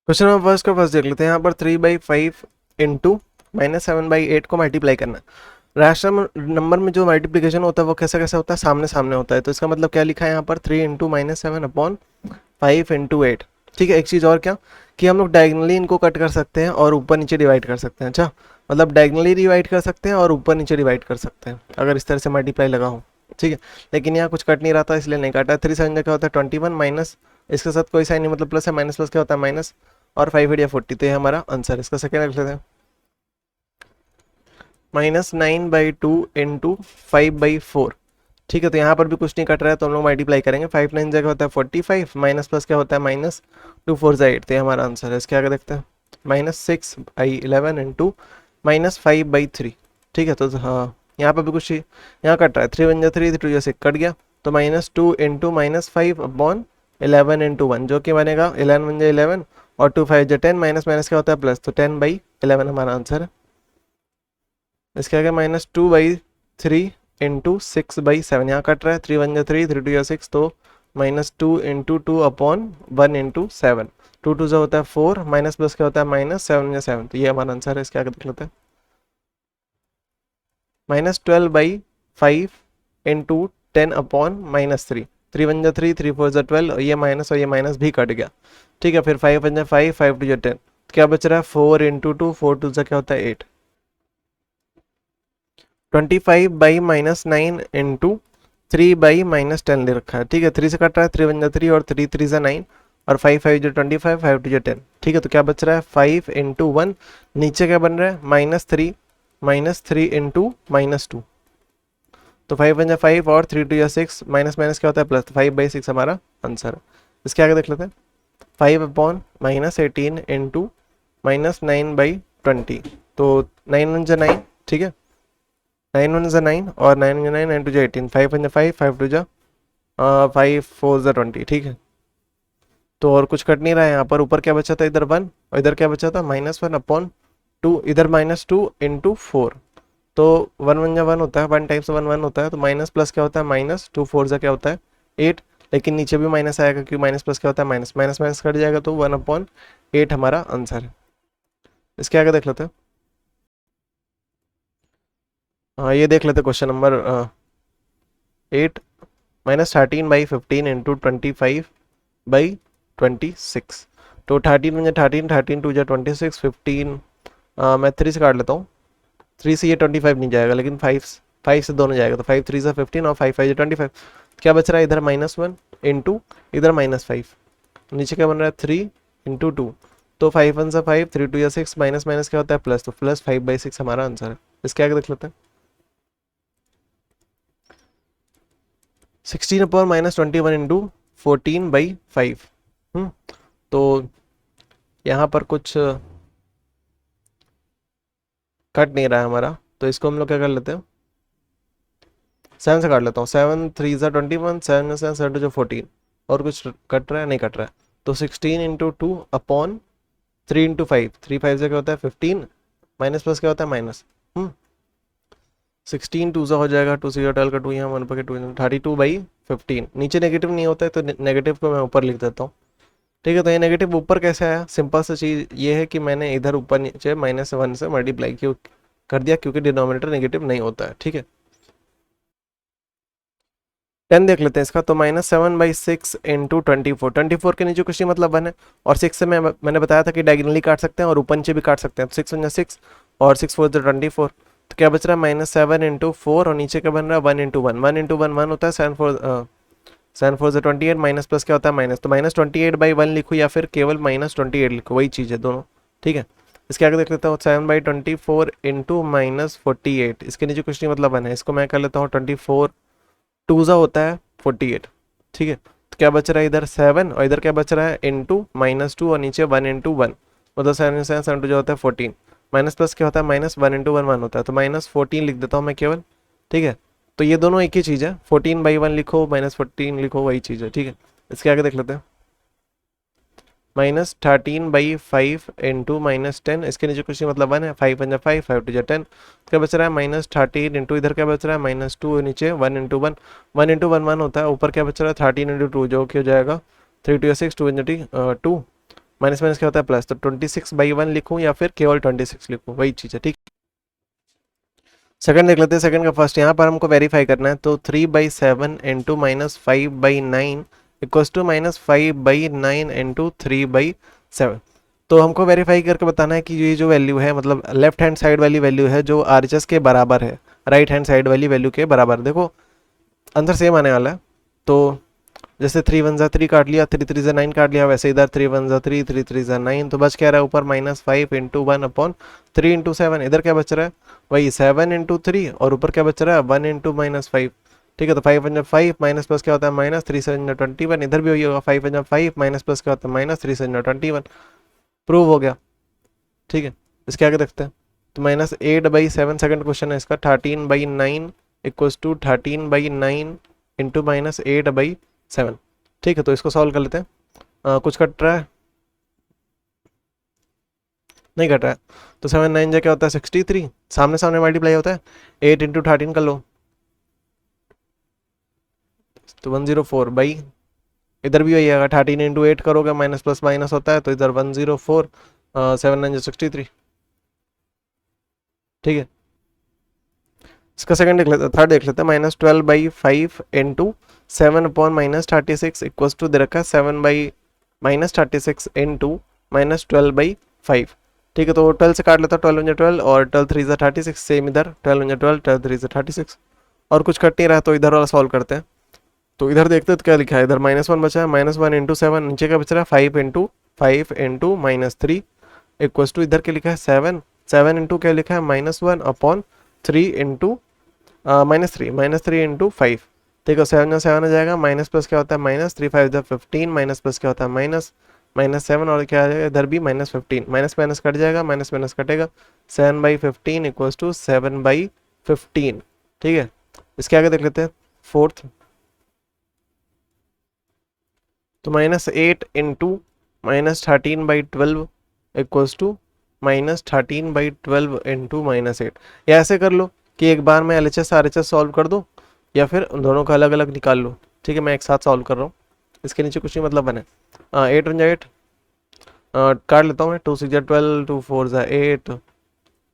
Question number first का first देख लेते हैं। यहाँ पर 3/5 इंटू -7/8 को मल्टीप्लाई करना है। रैशनल नंबर में जो मल्टीप्लिकेशन होता है वो कैसे कैसे होता है, सामने सामने होता है। तो इसका मतलब क्या लिखा है यहाँ पर 3 इंटू -7/5 इंटू 8। ठीक है, एक चीज़ और क्या कि हम लोग डायगनली इनको कट कर सकते हैं और ऊपर नीचे डिवाइड कर सकते हैं। अच्छा, मतलब डायगनली डिवाइड कर सकते हैं और ऊपर नीचे डिवाइड कर सकते हैं अगर इस तरह से मल्टीप्लाई लगा हो। ठीक है, लेकिन यहाँ कुछ कट नहीं रहा था इसलिए नहीं काटा। 3 7 क्या होता है 21 माइनस, इसके साथ कोई साइन नहीं मतलब प्लस है, माइनस प्लस क्या होता है माइनस, और 5 8 या 40। तो ये हमारा आंसर। इसका सेकेंड रख लेते हैं -9/2 इंटू 5/4। ठीक है, तो यहाँ पर भी कुछ नहीं कट रहा है तो हम लोग मल्टीप्लाई करेंगे। 5 9 जगह होता है 45, माइनस प्लस क्या होता है माइनस, 2 4 8। तो ये हमारा आंसर है। इसके आगे देखते हैं -6/11 इंटू -5/3। ठीक है, तो हाँ यहाँ पर भी कुछ यहाँ कट रहा है। 3 1 जा 3, 2 जा 6 कट गया। तो -2 इंटू -5/11 इंटू 1 जो कि बनेगा 11 1 जा 11 और 2 5 जा 10, माइनस माइनस क्या होता है प्लस, तो 10/11 हमारा आंसर है। इसके आगे -2/3 इंटू 6/7 यहाँ कट रहा है। 3 1 जा 3, 3 2 जा 6, तो -2 इंटू 2/1 इंटू 7, 2 2 जा होता है 4, माइनस प्लस क्या होता है माइनस, 7 या 7। तो ये हमारा आंसर है। इसके आगे देख लेते हैं -12/5 इंटू 10/-3, 3 1 जा 3, 3 4 जा 12, और ये माइनस भी कट गया। ठीक है, फिर 5 1 जा 5, 5 2 जा 10, क्या बच रहा है 4 इंटू 2, 4 2 जा क्या होता है 8। 25/-9 इंटू 3/-10 ले रखा है। ठीक है, 3 से कट रहा है, 3 1 जा 3 और 3 3 जा 9 और 5 5 जो 25, 5 2 जो 10। ठीक है, तो क्या बच रहा है 5 इंटू 1, नीचे क्या बन रहा है -3 इंटू -2। तो 5 1 जा 5 और 3 2 जा 6, माइनस माइनस क्या होता है प्लस, तो 5/6 हमारा आंसर है। इसके आगे देख लेते हैं 5/-18 इंटू -9/20। तो 9 1 जा 9। ठीक है, 9 1 जा 9 और 9 1 जा 9, 9 2 जा 18, 5 1 जा 5, 5 2 जा 5 4 जा 20। ठीक है, तो और कुछ कट नहीं रहा है यहाँ पर। ऊपर क्या बचा था, इधर 1 और इधर क्या बचा था -1/2, इधर -2 इंटू 4। तो 1 1 जा 1 होता है, 1 टाइम्स 1 1 होता है, तो माइनस प्लस क्या होता है माइनस, 2 4 जा क्या होता है 8। लेकिन नीचे भी माइनस आएगा क्योंकि माइनस प्लस क्या होता है माइनस, माइनस माइनस कट जाएगा, तो 1/8 हमारा आंसर है। इसके आगे देख लेते हैं। हाँ, ये देख लेते क्वेश्चन नंबर 8। -13/15 इंटू 25/26। तो 13 1 13, 13 2 जा 26, 15, मैं 3 से काट लेता हूँ। 3 से ये 25 नहीं जाएगा, लेकिन 5 से दोनों जाएगा, तो 5 3 से 15 और 5 5 जा 25। क्या बच रहा है इधर -1 इंटू इधर -5, नीचे क्या बन रहा है 3 इंटू 2। तो 5 1 से 5, 3 2 या 6, माइनस माइनस क्या होता है प्लस, तो प्लस 5/6 हमारा आंसर है। इसके आगे देख लेते हैं 16/-21 इंटू 14/5। तो यहाँ पर कुछ कट नहीं रहा है हमारा, तो इसको हम लोग क्या कर लेते हैं 7 से काट लेता हूँ। 7 3 ज़ा 21, 7 7 7 जो 14, और कुछ कट रहा है नहीं कट रहा है। तो 16 इंटू 2/3 इंटू 5, 3 5 से क्या होता है 15, माइनस प्लस क्या होता है माइनस। 16 2 ज़ा हो जाएगा, 2 से 12 का 2 यहाँ 1 पर 2, 32/15। नीचे नेगेटिव नहीं होता है तो नेगेटिव को मैं ऊपर लिख देता हूँ। ठीक है, तो ये नेगेटिव ऊपर कैसे आया, सिंपल सा चीज़ ये है कि मैंने इधर ऊपर नीचे -1 से मल्टीप्लाई क्यों कर दिया, क्योंकि डिनोमिनेटर नेगेटिव नहीं होता है। ठीक है, 10 देख लेते हैं इसका। तो -7/6 इंटू 24, 24 के नीचे कुछ नहीं मतलब 1 है, और 6 से मैंने बताया था कि डायगनली काट सकते हैं और ऊपर नीचे भी काट सकते हैं। तो 6 1 जा 6 और 6 4 24। तो क्या बच रहा है -7 इंटू 4, और नीचे क्या बन रहा है 1 इंटू 1, 1 इंटू 1 1 होता है, 7 4 28, माइनस प्लस क्या होता है माइनस। तो -28/1 लिखो या फिर केवल -28 लिखो, वही चीज़ है दोनों। ठीक है, इसके आगे देख लेता हूँ 7/24 इंटू -48। इसके नीचे कुछ नहीं मतलब 1 है, इसको मैं कर लेता हूँ 24 2 ज़ा होता है 48। ठीक है, तो क्या बच रहा है इधर 7 और इधर क्या बच रहा है इंटू -2 और नीचे 1 इंटू 1, मतलब 7 7 7 2 जो होता है 14, माइनस प्लस क्या होता है माइनस, 1 इंटू 1 1 होता है, तो -14 लिख देता हूँ मैं केवल। ठीक है, तो ये दोनों एक ही चीज़ है, 14/1 लिखो -14 लिखो, वही चीज़ है। ठीक है, इसके आगे देख लेते हैं -13/5 इंटू -10। इसके नीचे कुछ नहीं मतलब 1 है, 5 1 जा 5, 5 2 जा 10। क्या बच रहा है -13 इंटू इधर क्या बच रहा है -2, नीचे 1 इंटू 1, 1 इंटू 1 1 होता है, ऊपर क्या बच रहा है 13 इंटू 2 जो कि हो जाएगा 3 2 या 6, 2 2, माइनस माइनस क्या होता है प्लस, तो 26/1 लिखूँ या फिर केवल 26 लिखूँ, वही चीज़ है। ठीक, सेकंड देख लेते हैं। सेकंड का फर्स्ट यहाँ पर हमको वेरीफाई करना है, तो 3/7 इंटू -5/9 इक्वल्स टू -5/9 इंटू 3/7। तो हमको वेरीफाई करके बताना है कि ये जो वैल्यू है, मतलब लेफ्ट हैंड साइड वाली वैल्यू है जो आरएचएस के बराबर है राइट हैंड साइड वाली वैल्यू के बराबर। देखो आंसर सेम आने वाला है, तो जैसे 3 1 3 काट लिया, 3 3 9 काट लिया, वैसे इधर 3 1 3 3 3 9, तो बच क्या रहा है ऊपर -5 इंटू 1/3 इंटू 7। इधर क्या बच रहा है वही 7 इंटू 3, और ऊपर क्या बच रहा है 1 इंटू -5। ठीक है, तो 5 1 5 माइनस प्लस क्या होता है माइनस, 3 7 21। इधर भी वही होगा 5 1 5 माइनस प्लस क्या होता है माइनस, 3 7 21। प्रूव हो गया। ठीक है, इसके आगे देखते हैं। तो -8/7 सेकंड क्वेश्चन है इसका, 13/9 इक्वल्स टू 13/9 इंटू -8/7। ठीक है, तो इसको सॉल्व कर लेते हैं। कुछ कट रहा है, नहीं कट रहा है, तो 7 9 जा क्या होता है 63, सामने सामने मल्टीप्लाई होता है, 8 इंटू 13 कर लो तो 104 इधर भी वही आएगा, 13 इंटू 8 करोगे माइनस प्लस माइनस होता है, तो इधर 104, 7 9 63। ठीक है, इसका सेकंड देख लेते, थर्ड देख लेते हैं। -12/5 इंटू 7/-36 इक्वल्स टू दे रखा है 7/-36 इंटू -12/5। ठीक है, तो 12 से काट लेता, 12 12 और 12 3 36, सेम इधर 12 12 12 3 36, और कुछ कट नहीं रहा, तो इधर वाला सॉल्व करते हैं। तो इधर देखते हैं तो क्या लिखा है, इधर -1 बचा है, -1 इंटू 7, नीचे क्या बच रहा है 5 इंटू -3 इक्वल्स टू इधर क्या लिखा है 7, 7 इंटू क्या लिखा है -1/3 इंटू -3 इंटू 5। ठीक है, 7 7 आ जाएगा, माइनस प्लस क्या होता है माइनस, 3 5 15, माइनस प्लस क्या होता है माइनस, -7, और क्या आ जाएगा इधर भी -15, माइनस माइनस कट जाएगा, माइनस माइनस कटेगा, 7/15 इक्वल्स टू 7/15। ठीक है, इसके आगे देख लेते हैं फोर्थ। तो -8 इंटू -13/12 इक्वल्स टू -13/12 इंटू -8, या ऐसे कर लो कि एक बार में LHS RHS सॉल्व कर दो, या फिर उन दोनों का अलग अलग निकाल लो। ठीक है, मैं एक साथ सॉल्व कर रहा हूँ, इसके नीचे कुछ नहीं मतलब बने। 8 1 8 काट लेता हूँ मैं, 2 6 12, 2 4 8,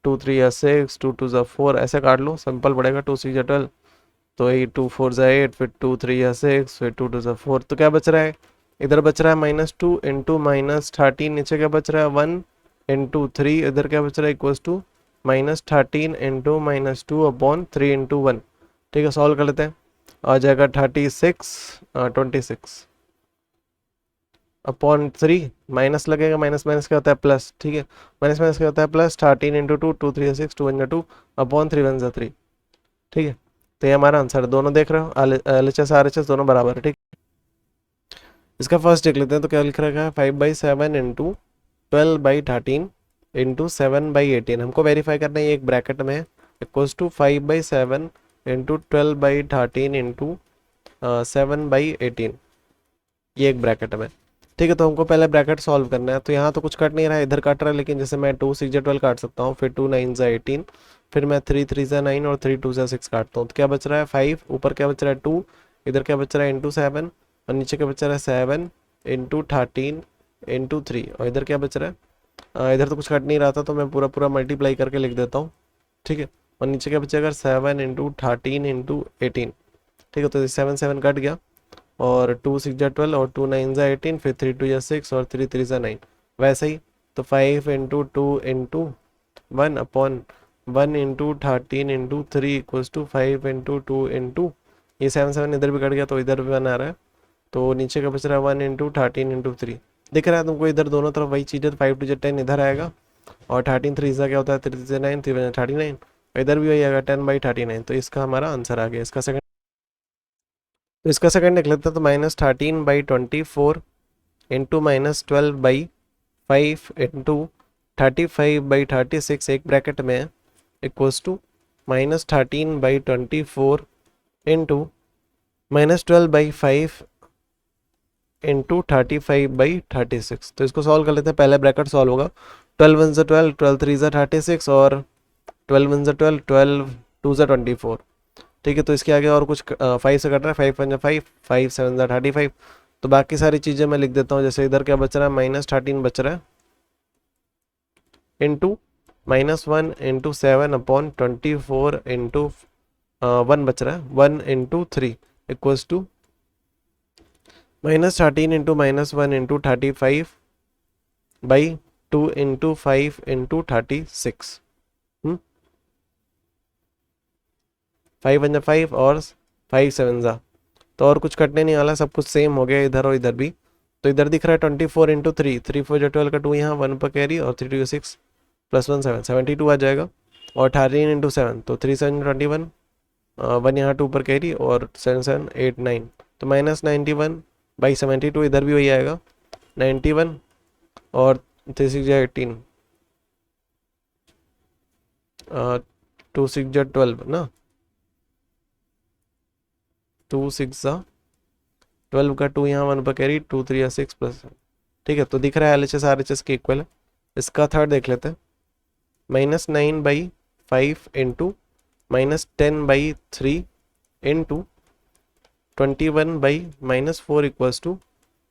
2 3 6, 2 2 4, ऐसे काट लो, सिंपल पड़ेगा। 2 6 12, तो 8 2 4 8, फिर 2 3 6, फिर 2 2 4, तो क्या बच रहा है इधर बच रहा है -2 इंटू -13, नीचे क्या बच रहा है 1 इंटू 3, इधर क्या बच रहा है इक्वल्स टू -13 इंटू -2/3 इंटू 1। ठीक है, सॉल्व कर लेते हैं, आ जाएगा 26/3, माइनस लगेगा, माइनस माइनस क्या होता है प्लस। ठीक है, माइनस माइनस क्या होता है प्लस, 13 इंटू 2, 2 3 6, 2 1 2/3 1 3। ठीक है, तो ये हमारा आंसर है, दोनों देख रहे हो LHS RHS दोनों बराबर है। ठीक, इसका फर्स्ट देख लेते हैं, तो क्या लिख रखा है 5/7 इंटू 12/13 इंटू 7/18, हमको वेरीफाई करना है, ये एक ब्रैकेट में है, इक्वल्स टू 5/7 इंटू 12/13 इंटू 7/18, ये एक ब्रैकेट में। ठीक है, तो हमको पहले ब्रैकेट सॉल्व करना है, तो यहाँ तो कुछ कट नहीं रहा है, इधर काट रहा है, लेकिन जैसे मैं 2 6 12 काट सकता हूँ, फिर 2 9 18, फिर मैं 3 3 9 और 3 2 6 काटता हूँ, तो क्या बच रहा है 5, ऊपर क्या बच रहा है 2, इधर क्या बच रहा है इंटू 7, और नीचे क्या बच रहा है 7 इंटू 13 इंटू 3, और इधर क्या बच रहा है इधर तो कुछ कट नहीं रहा था, तो मैं पूरा पूरा मल्टीप्लाई करके लिख देता हूँ। ठीक है, और नीचे क्या बचेगा 7 इंटू 13 इंटू 18। ठीक है, तो 7 7 कट गया, और 2 6 12 और 2 9 18, फिर 3 2 6 और 3 3 9, वैसे ही। तो 5 into 2 into 1/1 into 13 into 3 equals to 5 into 2 into, ये 7 7 इधर भी कट गया, तो इधर भी 1 आ रहा है, तो नीचे का बच रहा है 1 इंटू 13 इंटू 3। दिख रहा है तुमको इधर दोनों तरफ वही चीज़ है, 5 2 10 इधर आएगा, और 13 3 क्या होता है 3 3 9, 3 39, इधर भी वही आएगा 10/39, तो इसका हमारा आंसर आ गया। इसका सेकंड, तो इसका सेकंड लिख लेते हैं, तो -13/24 इंटू -12/5 इंटू 35/36, एक ब्रैकेट में इक्वल्स टू -13/24 इंटू -12/5 इंटू 35/36। तो इसको सॉल्व कर लेते हैं, पहले ब्रैकेट सॉल्व होगा, 12 1 12, 12 3 36, और 12 1 12, 12 2 24। ठीक है, तो इसके आगे और कुछ 5 से कट रहा है, 5 1 5, 5 7 35, तो बाकी सारी चीज़ें मैं लिख देता हूँ। जैसे इधर क्या बच रहा है, -13 बच रहा है इंटू -1 इंटू 7/24 इंटू 1 बच रहा है 1 into 3 equals to -13 into -1 into 35/2 into 5 into 36। 5 1 5 और 5 7 जा, तो और कुछ कटने नहीं वाला, सब कुछ सेम हो गया इधर और इधर भी। तो इधर दिख रहा है 24 इंटू 3, 3 4 12 का 2 यहाँ 1 पर कैरी और 3 2 6 +1 7 72 आ जाएगा। और 13 इंटू 7 तो 3 7 21, 1 यहाँ 2 पर कैरी और 7 7 8 9, तो -91/72 इधर भी वही आएगा 91 और 3 6 18, 2 6 12 ना, 2 6 12 का 2 यहाँ 1 पर कैरी 2 3 6 प्लस, ठीक है। तो दिख रहा है LHS RHS के इक्वल है। इसका थर्ड देख लेते हैं, -9/5 into -10/3 into 21/-4 equals to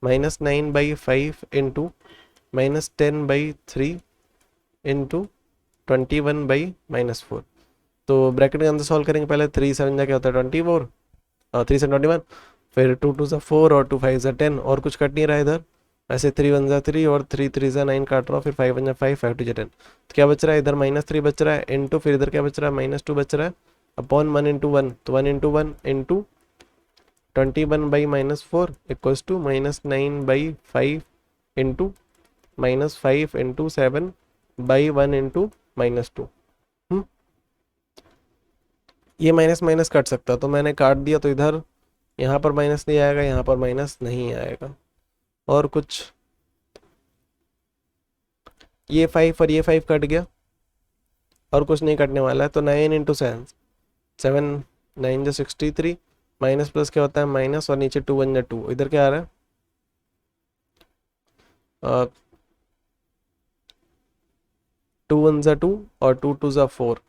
-9/5 into -10/3 into 21/-4। तो ब्रैकेट के अंदर सॉल्व करेंगे, पहले 3 7 जा क्या होता है 24, 3 7 21, फिर 2 2 4 और 2 5 10, और कुछ कट नहीं रहा इधर। ऐसे 3 1 3 और 3 3 9 काट रहा हूँ, फिर 5 1 5 5 2 10, तो क्या बच रहा है इधर -3 बच रहा है इंटू, फिर इधर क्या बच रहा है -2 बच रहा है अपॉन 1 इंटू 1, तो 1 into 1 into 21/-4 equals to -9/5 into -5 into 7/1 into -2। ये माइनस माइनस कट सकता, तो मैंने काट दिया, तो इधर यहाँ पर माइनस नहीं आएगा, यहाँ पर माइनस नहीं आएगा। और कुछ ये 5 और ये 5 कट गया, और कुछ नहीं कटने वाला है। तो 9 इंटू 7 7 9 जो 63, माइनस प्लस क्या होता है माइनस, और नीचे 2 1 2, इधर क्या आ रहा है 2 1 2 और 2 2 4।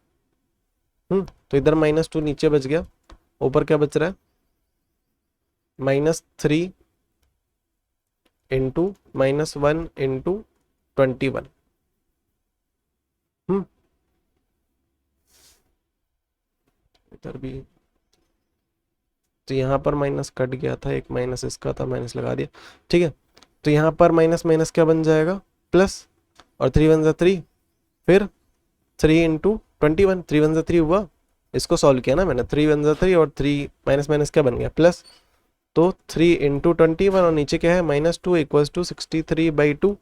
तो इधर -2 नीचे बच गया, ऊपर क्या बच रहा है -3 इंटू -1 इंटू 21। इधर भी, तो यहाँ पर माइनस कट गया था, एक माइनस इसका था, माइनस लगा दिया, ठीक है। तो यहाँ पर माइनस माइनस क्या बन जाएगा प्लस, और 3 1 3, फिर 3 इंटू 21, 3 1 3 हुआ, इसको सॉल्व किया ना मैंने, 3 1 3 और 3 माइनस माइनस क्या बन गया प्लस, तो 3 इंटू 21 और नीचे क्या है -2 इक्वल्स टू 63/2,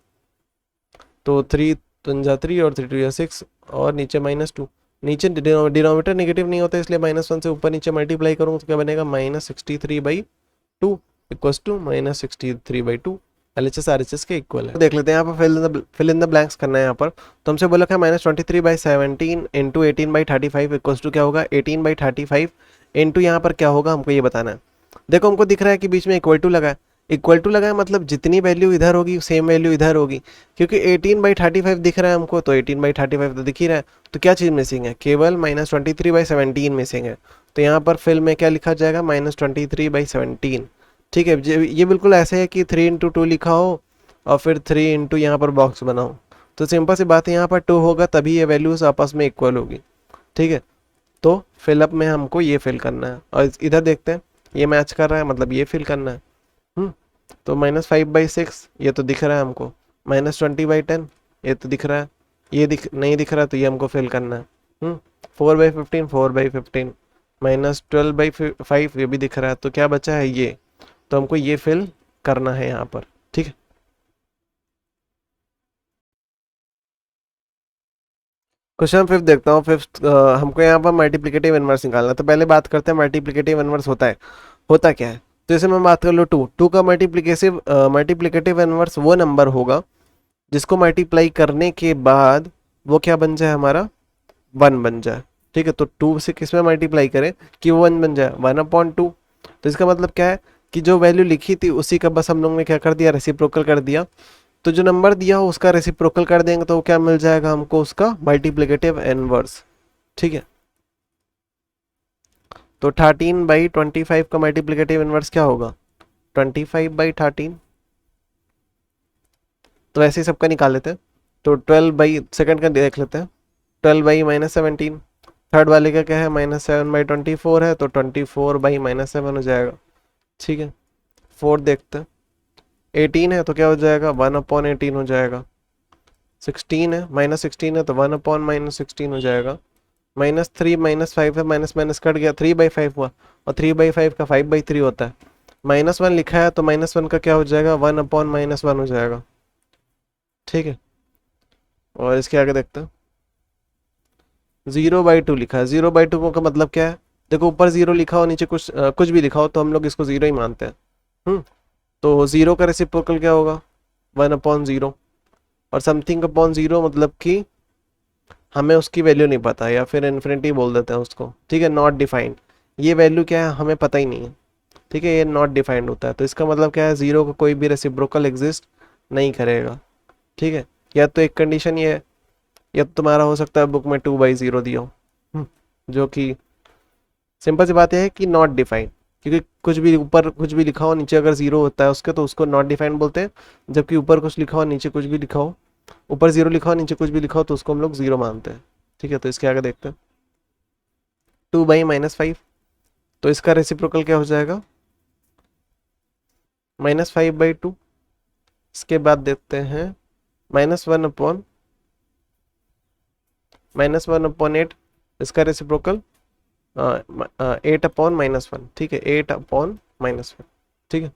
तो 3 1 3 और 3 2 6 और नीचे -2, नीचे डिनोमिनेटर नेगेटिव नहीं होता, इसलिए -1 से ऊपर नीचे मल्टीप्लाई करूँ तो क्या बनेगा -63/2 इक्वल्स टू -63/2। LHS RHS के इक्वल है। देख लेते हैं यहाँ पर फिल इन द ब्लैंक्स करना है यहाँ पर। तो हमसे बोला क्या -23/17 इंटू 18/35 इक्वल्स टू क्या होगा 18/35 इंटू यहाँ पर क्या होगा हमको ये बताना है। देखो हमको दिख रहा है कि बीच में इक्वल टू लगा है, इक्वल टू लगा है मतलब जितनी वैल्यू इधर होगी सेम वैल्यू इधर होगी, क्योंकि 18/35 दिख रहा है हमको, तो 18/35 तो दिख ही रहा है। तो क्या चीज़ मिसिंग है, केवल -23/17 मिसिंग है। तो यहाँ पर फिल में क्या लिखा जाएगा -23/17, ठीक है। ये बिल्कुल ऐसे है कि 3 इंटू 2 लिखा हो और फिर 3 इंटू यहाँ पर बॉक्स बनाओ, तो सिंपल सी बात है, यहाँ पर 2 होगा तभी ये वैल्यूज आपस में इक्वल होगी, ठीक है। तो फिलअप में हमको ये फिल करना है, और इधर देखते हैं ये मैच कर रहा है, मतलब ये फिल करना है। तो -5/6 ये तो दिख रहा है हमको, -20/10 ये तो दिख रहा है, ये नहीं दिख रहा, तो ये हमको फिल करना है। 4/15 4/15, -12/5 ये भी दिख रहा है, तो क्या बचा है ये, तो हमको ये फिल करना है यहाँ पर, ठीक है। क्वेश्चन 5 देखता हूँ। 5 हमको यहाँ पर मल्टीप्लिकेटिव इनवर्स निकालना है। तो पहले बात करते हैं मल्टीप्लिकेटिव इनवर्स होता क्या है। तो जैसे मैं बात कर लूँ 2 का मल्टीप्लिकेटिव इनवर्स वो नंबर होगा जिसको मल्टीप्लाई करने के बाद वो क्या बन जाए हमारा 1 बन जाए, ठीक है। तो 2 से किस में मल्टीप्लाई करें कि वो 1 बन जाए 1/2। तो इसका मतलब क्या है कि जो वैल्यू लिखी थी उसी का बस हम लोग ने क्या कर दिया रेसिप्रोकल कर दिया। तो जो नंबर दिया हो उसका रेसिप्रोकल कर देंगे तो क्या मिल जाएगा हमको उसका मल्टीप्लिकेटिव इनवर्स, ठीक है। तो 13/25 का मल्टीप्लिकेटिव इनवर्स क्या होगा 25/13, तो ऐसे ही सबका निकाल लेते हैं। तो 12 बाई सेकंड का देख लेते हैं, 12/-17। थर्ड वाले का क्या है, -7/24 है, तो 24/-7 हो जाएगा। ठीक है, फोर्थ देखते हैं, 18 है तो क्या हो जाएगा, 1/18 हो जाएगा। 16 है, -16 है तो 1/-16 हो जाएगा। -3 -5 है, माइनस माइनस कट गया, 3/5 हुआ, और 3/5 का 5/3 होता है। -1 लिखा है तो -1 का क्या हो जाएगा, 1/-1 हो जाएगा। ठीक है, और इसके आगे देखते हैं, 0/2 लिखा है। 0/2 का मतलब क्या है, देखो ऊपर 0 लिखा हो, नीचे कुछ भी लिखा हो तो हम लोग इसको 0 ही मानते हैं। तो 0 का रेसिप्रोकल क्या होगा, 1/0, और समथिंग अपॉन 0 मतलब कि हमें उसकी वैल्यू नहीं पता, या फिर इन्फिनिटी बोल देते हैं उसको। ठीक है, नॉट डिफाइंड, ये वैल्यू क्या है हमें पता ही नहीं है। ठीक है, ये नॉट डिफाइंड होता है, तो इसका मतलब क्या है, 0 का कोई भी रेसिप्रोकल एग्जिस्ट नहीं करेगा। ठीक है, या तो एक कंडीशन ये है, या तो तुम्हारा हो सकता है बुक में 2/0 दिया हो, जो कि सिंपल सी बात है कि नॉट डिफाइंड, क्योंकि कुछ भी ऊपर कुछ भी लिखा हो, नीचे अगर 0 होता है उसके, तो उसको नॉट डिफाइंड बोलते हैं। जबकि ऊपर कुछ लिखा हो, नीचे कुछ भी लिखा हो, ऊपर 0 लिखा हो, नीचे कुछ भी लिखा हो, तो उसको हम लोग 0 मानते हैं। ठीक है, तो इसके आगे देखते हैं, 2/-5, तो इसका रेसिप्रोकल क्या हो जाएगा, -5/2। इसके बाद देखते हैं, -1/8, इसका रेसिप्रोकल 8/-1। ठीक है, 8/-1। ठीक है,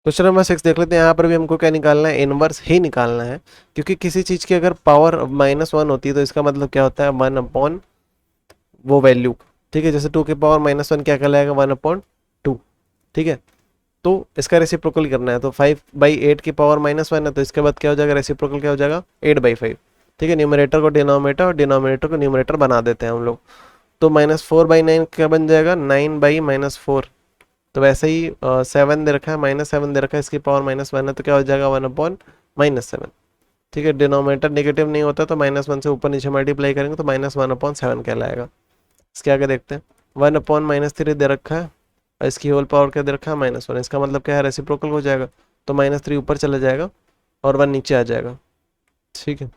क्वेश्चन नंबर 6 देख लेते हैं। यहाँ पर भी हमको क्या निकालना है, इनवर्स ही निकालना है, क्योंकि किसी चीज़ की अगर पावर -1 होती है तो इसका मतलब क्या होता है, 1/, वो वैल्यू। ठीक है, जैसे 2 की पावर -1 क्या कहलाएगा, 1/2। ठीक है, तो इसका रेसिप्रोकल करना है, तो 5/8 की पावर -1 है, तो इसके बाद क्या हो जाएगा, रेसिप्रोकल क्या हो जाएगा, 8/5। ठीक है, न्यूमरेटर को डिनोमिनेटर और डिनोमिनेटर को न्यूमरेटर बना देते हैं हम लोग। तो -4/9 क्या बन जाएगा, 9/-4। तो वैसे ही 7 दे रखा है, -7 दे रखा है, इसकी पावर -1 है, तो क्या हो जाएगा, 1/-7। ठीक है, डिनोमिनेटर नेगेटिव नहीं होता, तो -1 से ऊपर नीचे मल्टीप्लाई करेंगे तो -1/7 कहलाएगा। इसके आगे देखते हैं, 1/-3 दे रखा है, और इसकी होल पावर क्या दे रखा है, -1। इसका मतलब क्या है, रेसिप्रोकल हो जाएगा, तो -3 ऊपर चला जाएगा और 1 नीचे आ जाएगा। ठीक है,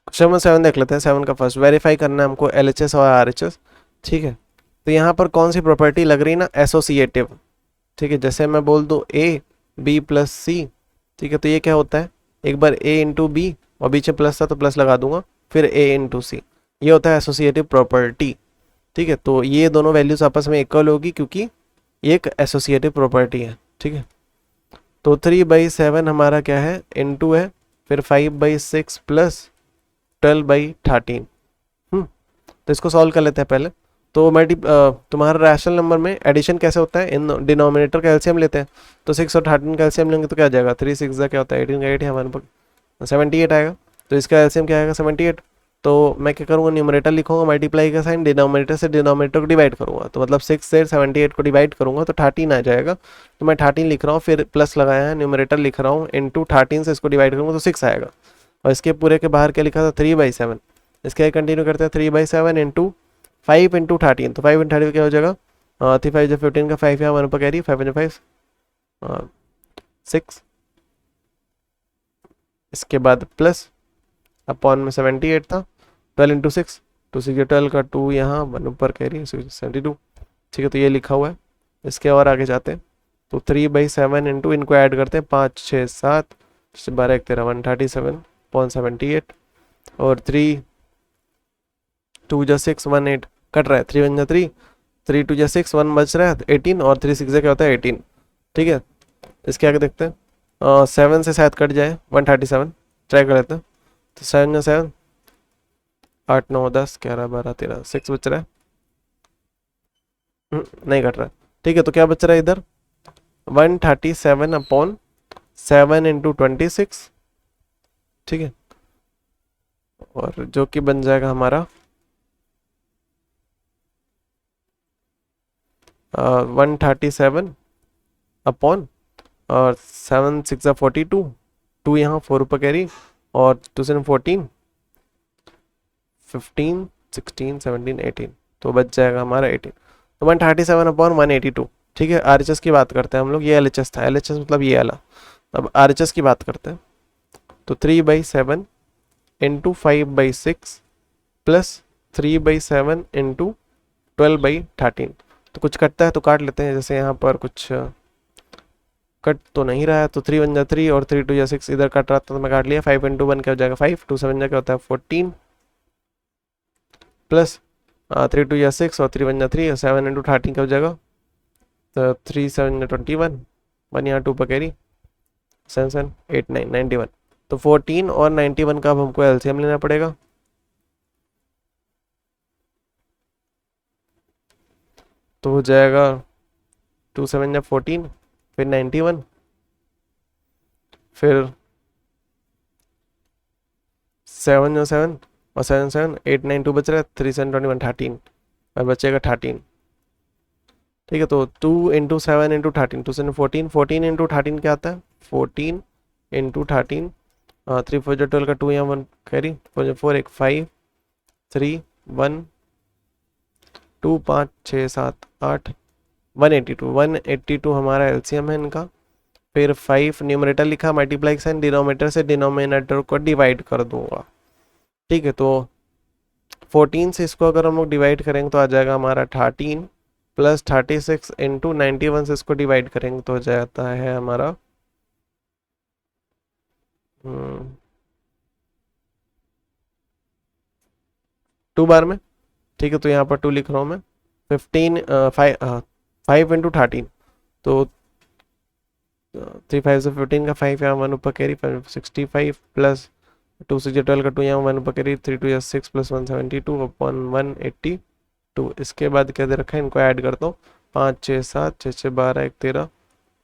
क्वेश्चन नंबर 7 देख लेते हैं। 7 का फर्स्ट, वेरीफाई करना है हमको LHS और RHS। ठीक है, तो यहाँ पर कौन सी प्रॉपर्टी लग रही है ना, एसोसिएटिव। ठीक है, जैसे मैं बोल दूँ AB+C, ठीक है, तो ये क्या होता है, एक बार A×B, और बीच में प्लस था तो प्लस लगा दूंगा, फिर A×C, ये होता है एसोसिएटिव प्रॉपर्टी। ठीक है, तो ये दोनों वैल्यूज आपस में इक्वल होगी, क्योंकि ये एक एसोसिएटिव प्रॉपर्टी है। ठीक है, तो 3/7 हमारा क्या है, × है, फिर 5/6 प्लस 12/13। तो इसको सॉल्व कर लेते हैं पहले। तो तुम्हारा रैशनल नंबर में एडिशन कैसे होता है, इन डिनोमिनेटर का एलसीएम लेते हैं, तो 6 और 13 का एलसीएम लेंगे तो क्या आ जाएगा, 3 6 क्या होता है, 18 का 8 है, हमारे पास 78 आएगा। तो इसका एलसीएम क्या आएगा, 78। तो मैं क्या करूँगा, न्यूमरेटर लिखूंगा, मल्टीप्लाई का साइन, डिनोमिनेटर से डिनोमिनेटर को डिवाइड करूँगा, तो मतलब 6 से 78 को डिवाइड करूँगा तो 13 आ जाएगा। तो मैं 13 लिख रहा हूँ, फिर प्लस लगाया है, न्यूमरेटर लिख रहा हूँ, × 13 से इसको डिवाइड करूँगा तो 6 आएगा। और इसके पूरे के बाहर क्या लिखा था, 3/7। इसके कंटिन्यू करते हैं, 3/7 × 5 × 13, तो 5 × 13 क्या हो जाएगा, 3 5 15 का 5 यहाँ 1 पर कैरी, 5 × 5 6। इसके बाद प्लस अपॉन में 78 था, 12 × 6, 2 6 12 का 2 यहाँ 1 ऊपर कैरी 72। ठीक है, तो ये लिखा हुआ है। इसके और आगे जाते हैं, तो 3/7 × इनको ऐड करते हैं, 5 6 7 12 1 13 137/78, और 3 2 जा 6 1 8 कट रहा है, 3 1 जा 3, 3 2 जा 6 1 बच रहा है 18, और 3 6 क्या होता है 18। ठीक है, इसके आगे देखते हैं, 7 से शायद कट जाए, 137 ट्राई कर लेते हैं। तो 7 या 7 8 9 10 11 12 13 6 बच रहा है, नहीं कट रहा है। ठीक है, तो क्या बच रहा है इधर, 137/7 × 26। ठीक है, और जो कि बन जाएगा हमारा 137 अपॉन, और 7 6 42, 2 यहाँ 4 ऊपर कैरी, और 2 7 14 15 16, 17, 18, तो बच जाएगा हमारा 18। तो 137/182। ठीक है, RHS की बात करते हैं हम लोग। ये LHS था, LHS मतलब ये वाला। अब RHS की बात करते हैं। तो 3/7 इंटू 5/6 प्लस 3/7 इंटू 12/13। तो कुछ कटता है तो काट लेते हैं। जैसे यहाँ पर कुछ कट तो नहीं रहा है, तो 3 1 जा 3 और 3 2 जा 6, इधर कट रहा था तो मैं काट लिया। 5 इंटू 1 क्या हो जाएगा 5, 2 7 जा क्या होता है 14 प्लस 3 2 जा 6 और 3 1 जा 3 और 7 इंटू 13 क्या हो जाएगा, तो 3 7 जा 21, 1 यहाँ 2 पर कैरी, 7 7 8 9 91। तो 14 और 91 का अब हमको LCM लेना पड़ेगा। तो हो जाएगा 2 7 जा 14, फिर 91, फिर 7 जा 7 और 7 7 8 9 2 बच रहा है, 3 7 21 13 और बचेगा 13। ठीक है, तो 2 इंटू 7 इंटू 13, 2 7 14, 14 इंटू 13 क्या आता है 14 इंटू 13, 3 4 12 का 2 यहाँ 1 कैरी, 4 4 1 5 3 1 2 5 6 7 8 182, 182 हमारा LCM है इनका। फिर 5 न्यूमरेटर लिखा, मल्टीप्लाई साइन, डिनोमिनेटर से डिनोमिनेटर को डिवाइड कर दूंगा। ठीक है, तो 14 से इसको अगर हम लोग डिवाइड करेंगे तो आ जाएगा हमारा 13 प्लस 36 इंटू 91 से इसको डिवाइड करेंगे तो हो जाता है हमारा 2 बार में। ठीक है, तो यहाँ पर 2 लिख रहा हूँ मैं। 15 5 इंटू 13, तो 3 5 से 15 का 5 यहाँ 1 ऊपर कैरी, 65 प्लस 2 6 12 का 2 यहाँ 1 ऊपर कैरी, 3 2 6 प्लस 172 अपॉन 182। इसके बाद क्या दे रखा है, इनको ऐड करता हूँ, 5 6 7 6 6 12 1 13,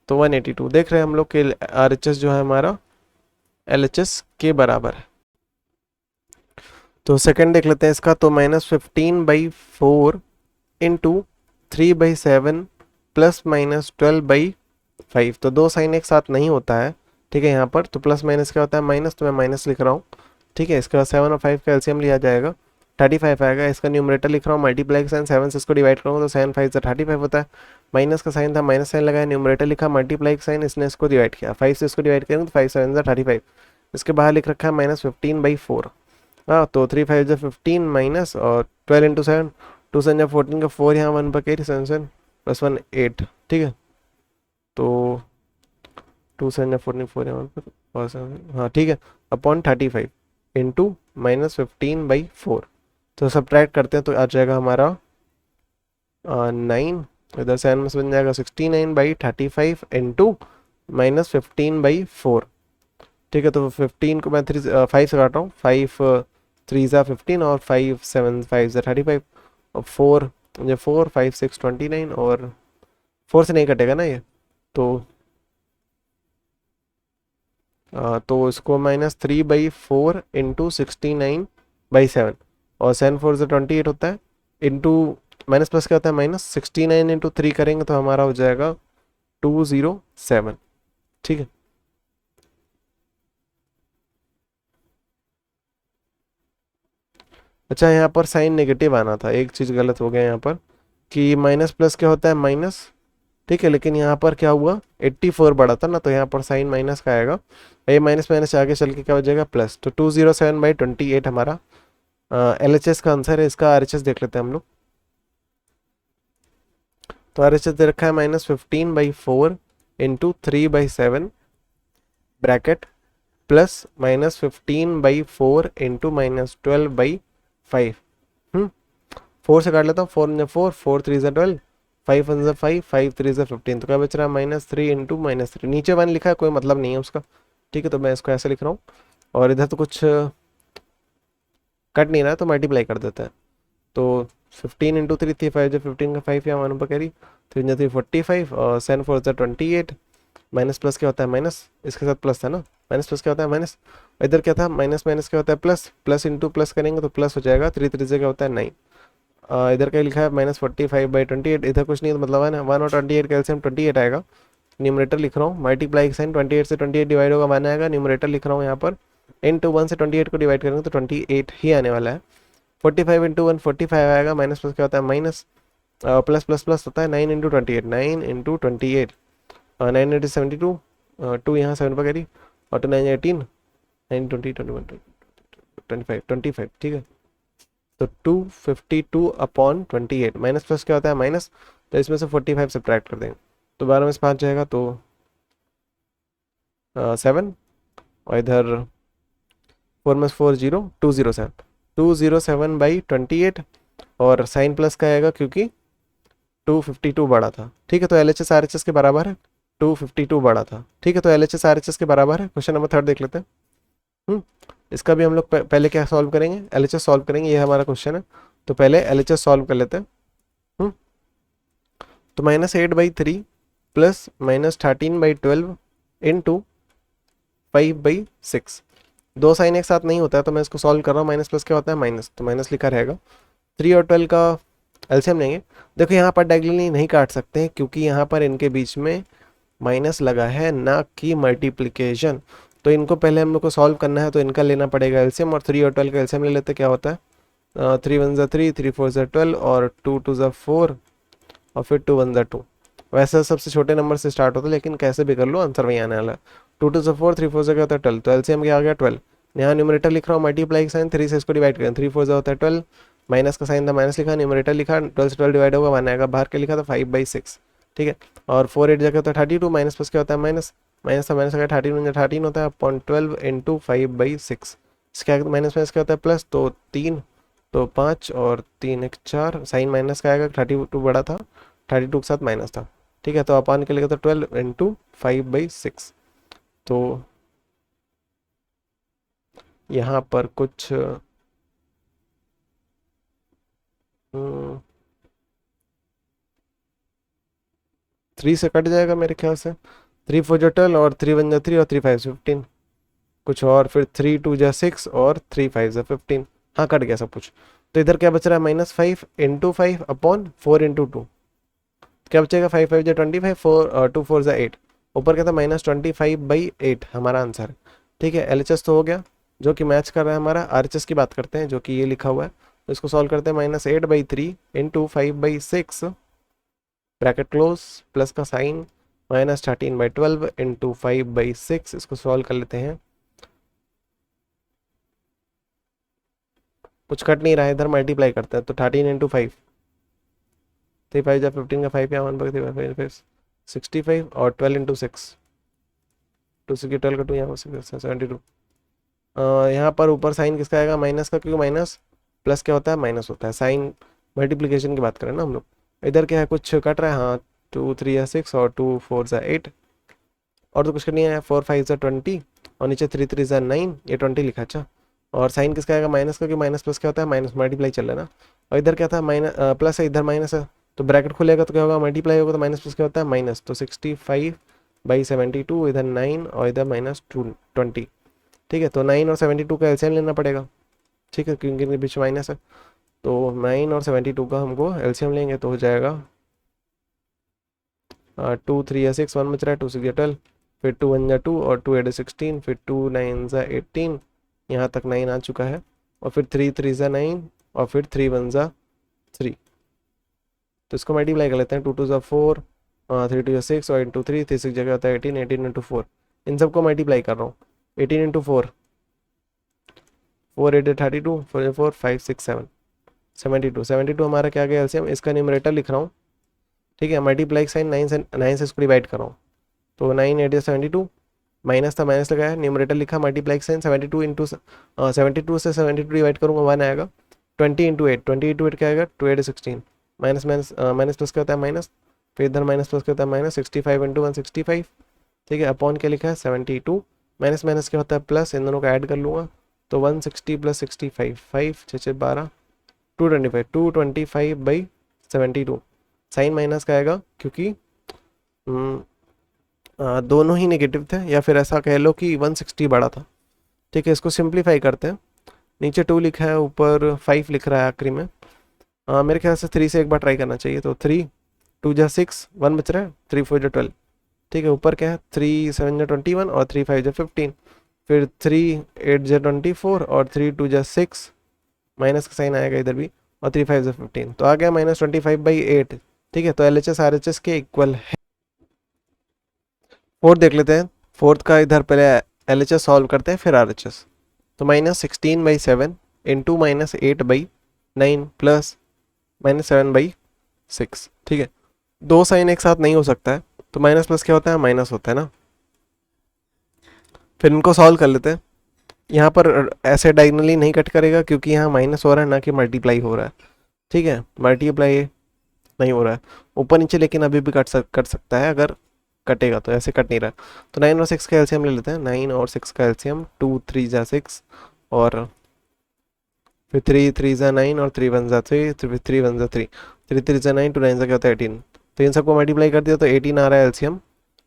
तो 182। देख रहे हैं हम लोग कि RHS जो है हमारा LHS के बराबर है। तो सेकंड देख लेते हैं इसका। तो -15/4 इंटू 3/7 प्लस -12/5। तो दो साइन एक साथ नहीं होता है। ठीक है, यहाँ पर तो प्लस माइनस क्या होता है माइनस, तो मैं माइनस लिख रहा हूँ। ठीक है, इसके बाद 7 और 5 का LCM लिया जाएगा, 35 आएगा। इसका न्यूमरेटर लिख रहा हूँ, मल्टीप्लाई साइन 7 से इसको डिवाइड करूँगा तो 7 5 से 35 होता है। माइनस का साइन था, माइनस साइन लगाया, न्यूमरेटर लिखा, मल्टीप्लाई साइन, इसने इसको डिवाइड किया, 5 से इसको डिवाइड करेंगे तो 5 7 से 35। इसके बाहर लिख रखा है -15/4। हाँ, तो 3 5 जो 15 माइनस और 12 इंटू 7, 2 7 जो 14 का 4 यहाँ 1 पर कैरी, 7 7 प्लस 1 8। ठीक है, तो 2 7 जो 14 4 यहाँ 1 पर और 7, हाँ ठीक है, अपॉन 35 इंटू -15/4। तो सब्ट्रैक्ट करते हैं तो आ जाएगा हमारा 9, इधर 7 में से बन जाएगा 69/35 इंटू -15/4। ठीक है, तो 15 को मैं 5 से काट रहा हूँ, 5 3 ज़ा 15 और 5 7 5 ज़ा 35 और 4 जो 4 5 6 29 और 4 से नहीं कटेगा ना ये, तो इसको -3/4 इंटू 69/7 और 7 4 से 28 होता है, इंटू माइनस प्लस क्या होता है माइनस, 69 इंटू 3 करेंगे तो हमारा हो जाएगा 207। ठीक है, अच्छा यहाँ पर साइन नेगेटिव आना था, एक चीज़ गलत हो गया यहाँ पर कि माइनस प्लस क्या होता है माइनस। ठीक है, लेकिन यहाँ पर क्या हुआ 84 बढ़ा था ना, तो यहाँ पर साइन माइनस का आएगा, ये माइनस माइनस आगे चल के क्या हो जाएगा प्लस। तो 207/28 हमारा LHS का आंसर है। इसका RHS देख लेते हैं हम लोग। तो RHS दे रखा है -15/4 इंटू 3/7 ब्रैकेट प्लस -15/4 इंटू -12/5। 4 से काट लेता हूँ, 4 × 4 4 3 ज़ा 12, 5 1 ज़ा 5 5 3 ज़ा 15, तो क्या बच रहा है -3 इंटू -3। नीचे 1 लिखा है, कोई मतलब नहीं है उसका। ठीक है, तो मैं इसको ऐसे लिख रहा हूँ और इधर तो कुछ कट नहीं रहा है तो मल्टीप्लाई कर देता है। तो 15 इंटू 3 थी 5 जो 15 का 5 या 1 पर कैरी, 3 3 45 और 7 4 28। माइनस प्लस क्या होता है माइनस, इसके साथ प्लस था ना, माइनस प्लस क्या होता है माइनस, इधर क्या था माइनस माइनस क्या होता है प्लस, प्लस इंटू प्लस करेंगे तो प्लस हो जाएगा, 3 3 से क्या होता है 9। इधर क्या लिखा है -45/28, इधर कुछ नहीं तो मतलब है ना 1 और 28 का LCM 28 आएगा। न्यूमरेटर लिख रहा हूँ, मल्टीप्लाई साइन 28 से 28 डिवाइड होगा 1 आएगा। न्यूमरेटर लिख रहा हूँ यहाँ पर, इंटू 1 से 28 को डिवाइड करेंगे तो 28 ही आने वाला है। 45 इंटू 1 45 आएगा, माइनस प्लस क्या होता है माइनस, प्लस प्लस प्लस होता है 9 इंटू 28, 9 इंटू 28, 9 इंटू 72, 2 यहाँ 7 पर करी, और 2 9 18, 9 20 21 25 25, ठीक है। तो 252 अपॉन 28, माइनस प्लस क्या होता है माइनस, तो इसमें से 45 सब्ट्रैक्ट कर देंगे, तो 12 में से 5 जाएगा तो 7, और इधर 4 में 4 0 207, 207 बाई 28, और साइन प्लस का आएगा क्योंकि 252 बड़ा था, ठीक है। तो L H S R H S के बराबर है, 252 बड़ा था, ठीक है। तो L H S R H S के बराबर है। क्वेश्चन नंबर 3 देख लेते हैं। इसका भी हम लोग पहले क्या सॉल्व करेंगे, एल एच एस सॉल्व करेंगे, ये हमारा क्वेश्चन है। तो पहले एल एच एस सॉल्व कर लेते हैं। तो -8/3 प्लस -13/12 इंटू 5/6, दो साइन एक साथ नहीं होता है तो मैं इसको सॉल्व कर रहा हूँ। माइनस प्लस क्या होता है माइनस, तो माइनस लिखा रहेगा। 3 और 12 का एलसीएम लेंगे। देखो यहाँ पर डायगोनली नहीं काट सकते हैं क्योंकि यहाँ पर इनके बीच में माइनस लगा है, ना कि मल्टीप्लिकेशन। तो इनको पहले हम लोग को सॉल्व करना है, तो इनका लेना पड़ेगा एलसीएम, और 3 और 12 का एलसीएम ले लेते, क्या होता है 3 1 ज़ा 3, 3 4 ज़ा 12, और 2 2 ज़ा 4, और फिर 2 1 ज़ा 2। वैसे सबसे छोटे नंबर से स्टार्ट होता है, लेकिन कैसे भी कर लो आंसर वही आने वाला है। 2 2 ज़ा 4, 3 4 ज़ा क्या होता है 12, तो एलसीएम क्या आ गया 12। यहाँ न्यूमरेटर लिख रहा हूँ, मल्टीप्लाई साइन 3 से इसको डिवाइड करें, 3 4 ज़ा होता है 12, माइनस का साइन था माइनस लिखा, न्यूमरेटर लिखा, 12 से 12 डिवाइड होगा 1 आएगा, बाहर के लिखा था 5/6, ठीक है। और 4 8 जगह होता है 32, माइनस प्लस क्या होता है माइनस, माइनस का माइनस का 13 13 होता है अपॉन 12 इंटू 5/6। इसका माइनस माइनस क्या होता है प्लस, तो 3 तो 5 और 3 1 4, साइन माइनस का आएगा, 32 बड़ा था, 32 के साथ माइनस था, ठीक है। तो अपॉन के लिए तो 12 इंटू 5/6। तो यहाँ पर कुछ 3 से कट जाएगा मेरे ख्याल से, 3 4 जा 12, और 3 1 जा 3, और 3 5 15, कुछ और फिर 3 2 जा 6, और 3 5 जा 15। हाँ कट गया सब कुछ। तो इधर क्या बच रहा है -5 इंटू 5 अपॉन 4 इंटू 2, क्या बचेगा 5 5 जा 25, 4 2 4 जा 8, ऊपर क्या था -25/8 हमारा आंसर है, ठीक है। एलएचएस तो हो गया, जो कि मैच कर रहा है हमारा। आरएचएस की बात करते हैं, जो कि ये लिखा हुआ है, तो इसको सॉल्व करते हैं। -8/3 इंटू 5/6 ब्रैकेट क्लोज, प्लस का साइन, -13/12 इंटू 5/6, इसको सॉल्व कर लेते हैं। कुछ कट नहीं रहा है, इधर मल्टीप्लाई करते हैं, तो 13 इंटू 5, 3 5 जा 15 का 5 या 1/3 65, और 12 इंटू 6, 2 6 12 का 2, यहाँ 72। यहाँ पर ऊपर साइन किसका आएगा माइनस का, क्योंकि माइनस प्लस क्या होता है माइनस होता है, साइन मल्टीप्लिकेशन की बात करें ना हम लोग। इधर क्या है कुछ कट रहा है, हाँ 2 3 या 6, और 2 4 ज़ा 8, और तो कुछ नहीं है, 4 5 ज़ा 20, और नीचे 3 3 ज़ा 9, ये 20 लिखा। अच्छा, और साइन किसका आएगा माइनस का, क्योंकि माइनस प्लस क्या होता है माइनस, मल्टीप्लाई चल रहा है ना। और इधर क्या था माइनस प्लस है, इधर माइनस है, तो ब्रैकेट खुलेगा तो क्या होगा मल्टीप्लाई होगा, तो माइनस प्लस क्या होता है माइनस, तो 65/72, इधर 9, और इधर -20, ठीक है। तो 9 और 72 का एलसीएम लेना पड़ेगा, ठीक है, क्योंकि इनके बीच माइनस है। तो 9 और 72 का हमको एलसीएम लेंगे तो हो जाएगा 2 3 या 6, 1 बच रहा है, 2 6 या 12, फिर 2 1 या 2, और 2 8 16, फिर 2 9 ज़ा 18, यहाँ तक 9 आ चुका है, और फिर 3 3 ज़ा 9, और फिर 3 1 ज़ा 3। तो इसको मल्टीप्लाई कर लेते हैं, 2 2 ज़ा 4, 3 2 ज़ा 6, और इंटू 3 3 6 जगह होता है 18, 18 इंटू 4, इन सबको मल्टीप्लाई कर रहा हूँ। 18 इंटू 4, 4 8 32, 4 4 5 6 7 72, 72 हमारा क्या गया एलसीएम, इसका न्यूमरेटर लिख रहा हूँ, ठीक है। मल्टीप्लाई साइन 9 से इसको डिवाइड कर रहा हूँ, तो 9 8 72, माइनस था माइनस लगाया, न्यूमरेटर लिखा, मल्टीप्लाई साइन 72 इंटू 72 से 72 डिवाइड करूँगा 1 आएगा, 20 इंटू 8, 20 इंटू 8 क्या आएगा 2 8 16, माइनस माइनस माइनस प्लस क्या होता है माइनस, फिर इधर माइनस प्लस क्या होता है माइनस, 65 इंटू 165, ठीक है, अपॉन क्या लिखा है 72, माइनस माइनस क्या होता है प्लस, इन दोनों का ऐड कर लूँगा, तो 160 प्लस 65, 5 6 6 12, 225, 225/72, साइन माइनस का आएगा क्योंकि दोनों ही नेगेटिव थे, या फिर ऐसा कह लो कि 160 बड़ा था, ठीक है। इसको सिंप्लीफाई करते हैं, नीचे 2 लिखा है, ऊपर 5 लिख रहा है आखिरी में। मेरे ख्याल से 3 से एक बार ट्राई करना चाहिए, तो 3 2 जा 6, 1 बच रहा है, 3 4 जा 12, ठीक है। ऊपर क्या है 3 7 जा 21, और 3 5 जा 15, फिर 3 8 जा 24, और 3 2 जा 6, माइनस का साइन आएगा इधर भी, और 3 5 15, तो आ गया -25/8। ठीक है, तो LHS RHS के इक्वल है। फोर्थ देख लेते हैं। फोर्थ का इधर पहले LHS सॉल्व करते हैं फिर RHS। तो -16/7 इंटू -8/9 प्लस -7/6। ठीक है, दो साइन एक साथ नहीं हो सकता है, तो माइनस प्लस क्या होता है, माइनस होता है ना। फिर इनको सॉल्व कर लेते हैं। यहाँ पर ऐसे डायगनली नहीं कट करेगा क्योंकि यहाँ माइनस हो रहा है ना कि मल्टीप्लाई हो रहा है। ठीक है, मल्टीप्लाई नहीं हो रहा है ऊपर नीचे, लेकिन अभी भी कट सकता है अगर कटेगा, तो ऐसे कट नहीं रहा। तो 9 और 6 का एलसीएम ले लेते हैं। 9 और 6 का एलसीएम 2 3 जा 6, और फिर 3 3 जा 9, और 3 1 जा 3, 3 1 जा 3, 3 3 जा 9, 2 9 जा क्या होता है 18। तो इन सबको मल्टीप्लाई कर दिया तो 18 आ रहा है एलसीएम।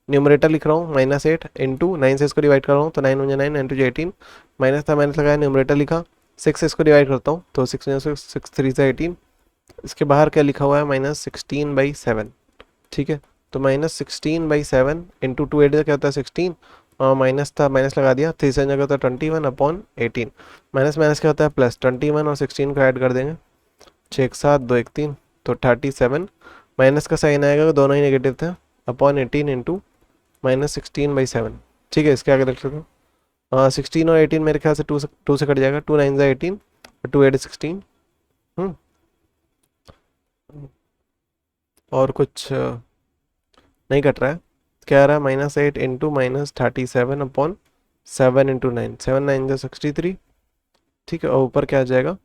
न्यूमरेटर लिख रहा हूँ -8 इंटू 9 से इसको डिवाइड कर रहा हूँ, तो 9 1 9 9 2 18, माइनस था माइनस लगाया, न्यूमरेटर लिखा। 6 से इसको डिवाइड करता हूँ तो 6 6 3 से 18, इसके बाहर क्या लिखा हुआ है -16/7। ठीक है, तो -16/7 इंटू 2 8 क्या होता है 16, और माइनस था माइनस लगा दिया, 3 से क्या होता है 21/18, माइनस माइनस क्या होता है प्लस, 21 और 16 को ऐड कर देंगे, 6 1 7 2 1 3, तो 37। माइनस का साइन आएगा, दोनों ही नेगेटिव थे, अपॉन 18 इंटू -16/7। ठीक है, इसके आगे देख लेते हैं। 16 और 18 मेरे ख्याल से टू से कट जाएगा, 2 9 18 और 2 8 16। और कुछ नहीं कट रहा है, क्या आ रहा है -8 इंटू -37 अपॉन 7 इंटू 9, 7 9 जो 63। ठीक है, और ऊपर क्या आ जाएगा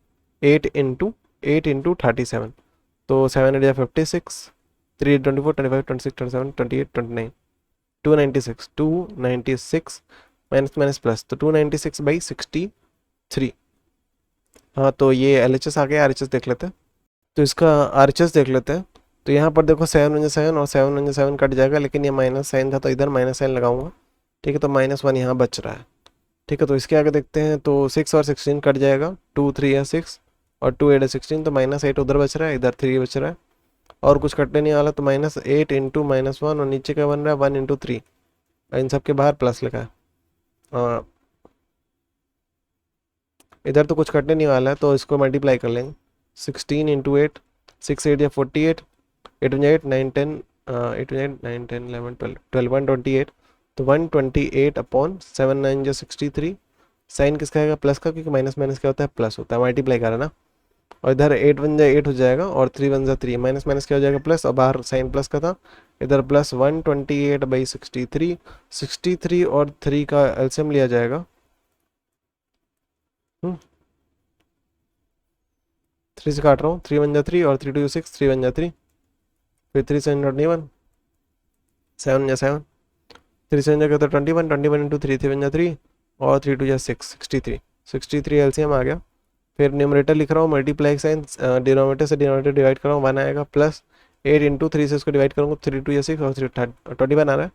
8 इंटू 37, तो 7 8 56, 3 8 24 25 26 27 28 29, 296 माइनस माइनस प्लस, तो 296/63। हाँ, तो ये LHS आ गया। RHS देख लेते हैं। तो इसका RHS देख लेते हैं। तो यहाँ पर देखो 7 1 7 और 7 1 7 कट जाएगा, लेकिन ये माइनस साइन था तो इधर माइनस साइन लगाऊंगा। ठीक है, तो -1 यहाँ बच रहा है। ठीक है, तो इसके आगे देखते हैं। तो 6 और 16 कट जाएगा, 2 3 या 6 और 2 8 16, तो -8 उधर बच रहा है, इधर 3 बच रहा है, और कुछ कटने नहीं वाला। तो -8 इंटू -1, और नीचे क्या बन रहा है 1 इंटू 3, इन सब के बाहर प्लस लिखा है। इधर तो कुछ कटने नहीं वाला है, तो इसको मल्टीप्लाई कर लेंगे। 16 इंटू 8, 6 8 या 48, 8 8 9 10, 8 8 9 10 11 12 12 128, तो 128 अपॉन 7 9 जो 63। साइन किसका आएगा, प्लस का, क्योंकि माइनस माइनस क्या होता है, प्लस होता है, मल्टीप्लाई करा ना। और इधर 8 1 जा 8 हो जाएगा, और 3 1 जा 3, माइनस माइनस क्या हो जाएगा, प्लस, और बाहर साइन प्लस का था, इधर प्लस 128/63। 63 और 3 का एलसीएम लिया जाएगा। 3 से काट रहा हूँ, 3 1 जा 3 और 3 2 6, 3 1 जा 3, फिर 3 7 21, 7 जा 7, 3 7 जा 21, 21 इंटू 3, 3 1 जा 3, और 3 2 जा 6, 63, 63 एलसीएम आ गया। फिर न्यूमरेटर लिख रहा हूँ, मल्टीप्लाई साइन, डिनोमिनेटर से डिनोमिनेटर डिवाइड कर रहा हूँ, 1 आएगा, प्लस 8 इंटू 3 से इसको डिवाइड करूँगा, 3 2 या 6 और 3 21 आ रहा है।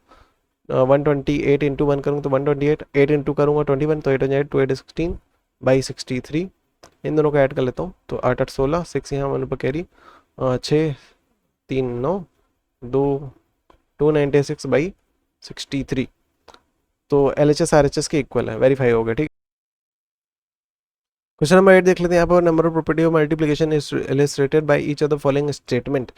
128 इंटू 1 करूँगा तो 128, 8 इंटू करूँगा 21, तो 8 हो जाएगा 2 8 16/63। इन दोनों को ऐड कर लेता हूँ, तो 8 8 16, 6 यहाँ 1 पर कैरी, 6 3 9 2 296/63। तो LHS RHS के इक्वल है, वेरीफाई हो गया। ठीक, क्वेश्चन नंबर 8 देख लेते हैं। यहाँ पर number of property of multiplication is illustrated by each of the following statement.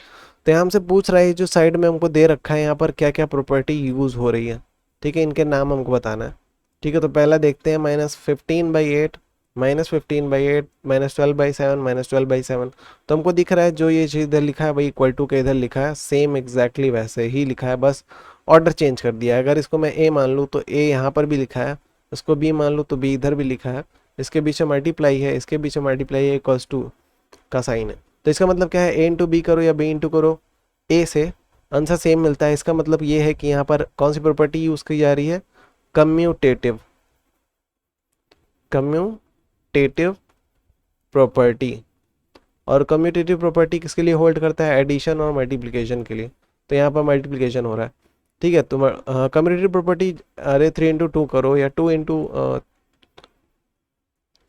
तो यहाँ हमसे पूछ रहा है, जो साइड में हमको दे रखा है यहाँ पर क्या क्या प्रॉपर्टी यूज हो रही है। ठीक है, इनके नाम हमको बताना है। ठीक है, तो पहला देखते हैं -15/8, -15/8, -12/7, -12/7। तो हमको दिख रहा है जो ये चीज़ इधर लिखा है वही इक्वल टू के इधर लिखा है, सेम एग्जैक्टली वैसे ही लिखा है, बस ऑर्डर चेंज कर दिया है। अगर इसको मैं A मान लूँ तो A यहाँ पर भी लिखा है, इसको B मान लूँ तो B इधर भी लिखा है, इसके बीच में मल्टीप्लाई है, इसके बीच में मल्टीप्लाई है, इक्वल्स टू का साइन है। तो इसका मतलब क्या है, A इंटू बी करो या B इंटू करो, A से आंसर सेम मिलता है। इसका मतलब ये है कि यहाँ पर कौन सी प्रॉपर्टी यूज की जा रही है, कम्यूटेटिव प्रॉपर्टी। और कम्यूटेटिव प्रॉपर्टी किसके लिए होल्ड करता है, एडिशन और मल्टीप्लिकेशन के लिए। तो यहाँ पर मल्टीप्लिकेशन हो रहा है। ठीक है, तो कम्यूटेटिव प्रॉपर्टी, अरे 3 इंटू 2 करो या 2 इंटू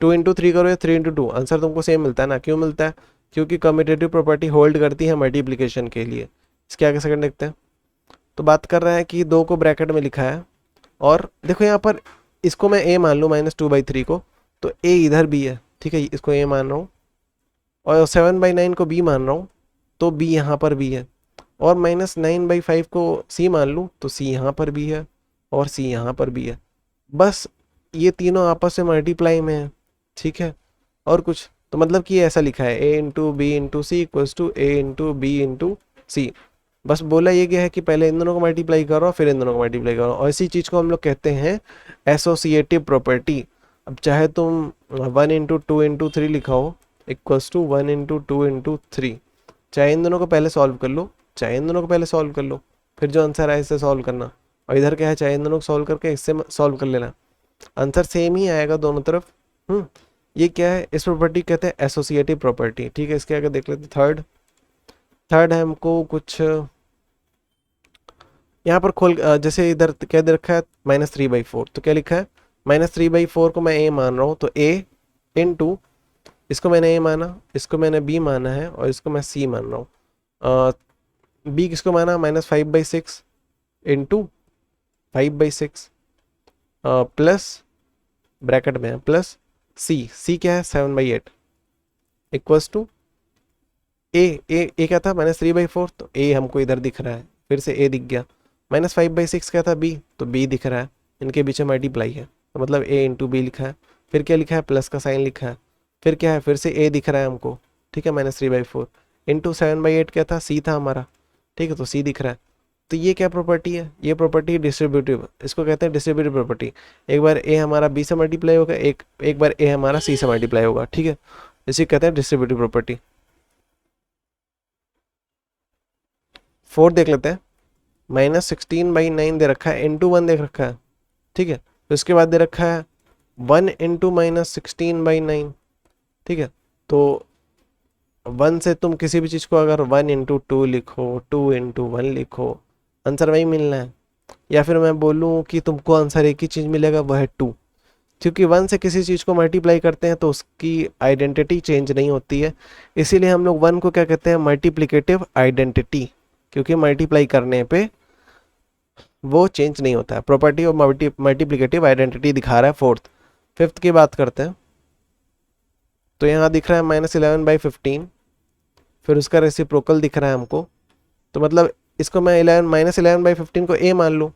3 करो या 3 इंटू 2, आंसर तुमको सेम मिलता है ना। क्यों मिलता है, क्योंकि कम्यूटेटिव प्रॉपर्टी होल्ड करती है मल्टीप्लिकेशन के लिए। इसके आगे सेकंड देखते हैं। तो बात कर रहा है कि 2 को ब्रैकेट में लिखा है, और देखो यहाँ पर इसको मैं A मान लूँ -2/3 को, तो A इधर भी है। ठीक है, इसको A मान रहा हूँ, और 7/9 को b मान रहा हूँ तो b यहाँ पर भी है, और -9/5 को c मान लूँ तो c यहाँ पर भी है और c यहाँ पर भी है। बस ये तीनों आपस में मल्टीप्लाई में है, ठीक है, और कुछ तो मतलब कि ये ऐसा लिखा है a into b into c equals to a into b into c. बस बोला ये गया है कि पहले इन दोनों को मल्टीप्लाई करो फिर इन दोनों को मल्टीप्लाई करो, और इसी चीज़ को हम लोग कहते हैं एसोसिएटिव प्रॉपर्टी। अब चाहे तुम 1 इंटू 2 इंटू 3 लिखाओ इक्वल्स टू 1 इंटू 2 इंटू 3, चाहे इन दोनों को पहले सॉल्व कर लो, चाहे इन दोनों को पहले सॉल्व कर लो, फिर जो आंसर आए इससे सॉल्व करना, और इधर क्या है चाहे इन दोनों को सॉल्व करके इससे सॉल्व कर लेना, आंसर सेम ही आएगा दोनों तरफ। ये क्या है, इस प्रॉपर्टी कहते हैं एसोसिएटिव प्रॉपर्टी। ठीक है, इसके आगे देख लेते हैं थर्ड है हमको कुछ यहाँ पर खोल जैसे इधर क्या दे रखा है -3/4, तो क्या लिखा है -3/4 को मैं a मान रहा हूँ तो a इंटू इसको मैंने a माना, इसको मैंने b माना है और इसको मैं c मान रहा हूँ। b किसको माना -5/6 इंटू 5/6 प्लस ब्रैकेट में है प्लस c क्या है 7/8 इक्वल्स टू a क्या था -3/4, तो a हमको इधर दिख रहा है, फिर से a दिख गया, -5/6 क्या था b, तो b दिख रहा है, इनके बीच में मल्टीप्लाई है तो मतलब a इंटू बी लिखा है, फिर क्या लिखा है प्लस का साइन लिखा है, फिर क्या है फिर से a दिख रहा है हमको, ठीक है, -3/4 इंटू 7/8 क्या था c था हमारा, ठीक है, तो c दिख रहा है। तो ये क्या प्रॉपर्टी है, ये प्रॉपर्टी डिस्ट्रीब्यूटिव, इसको कहते हैं डिस्ट्रीब्यूटिव प्रॉपर्टी। एक बार a हमारा b से मल्टीप्लाई होगा, एक बार a हमारा c से मल्टीप्लाई होगा, ठीक है, इसे कहते हैं डिस्ट्रीब्यूटिव प्रॉपर्टी। 4 देख लेते हैं, -16/9 दे रखा है, इंटू 1 देख रखा है, ठीक है, तो इसके बाद दे रखा है 1 इंटू -16/9, ठीक है, तो 1 से तुम किसी भी चीज़ को अगर 1 इंटू 2 लिखो, 2 इंटू 1 लिखो, आंसर वही मिलना है। या फिर मैं बोलूँ कि तुमको आंसर एक ही चीज़ मिलेगा, वह है 2, क्योंकि 1 से किसी चीज़ को मल्टीप्लाई करते हैं तो उसकी आइडेंटिटी चेंज नहीं होती है, इसीलिए हम लोग 1 को क्या कहते हैं मल्टीप्लिकेटिव आइडेंटिटी, क्योंकि मल्टीप्लाई करने पे वो चेंज नहीं होता है। प्रॉपर्टी ऑफ मल्टीप्लिकेटिव आइडेंटिटी दिखा रहा है। फिफ्थ की बात करते हैं, तो यहाँ दिख रहा है -11/15, फिर उसका रेसिप्रोकल दिख रहा है हमको, तो मतलब इसको मैं -11/15 को a मान लूँ,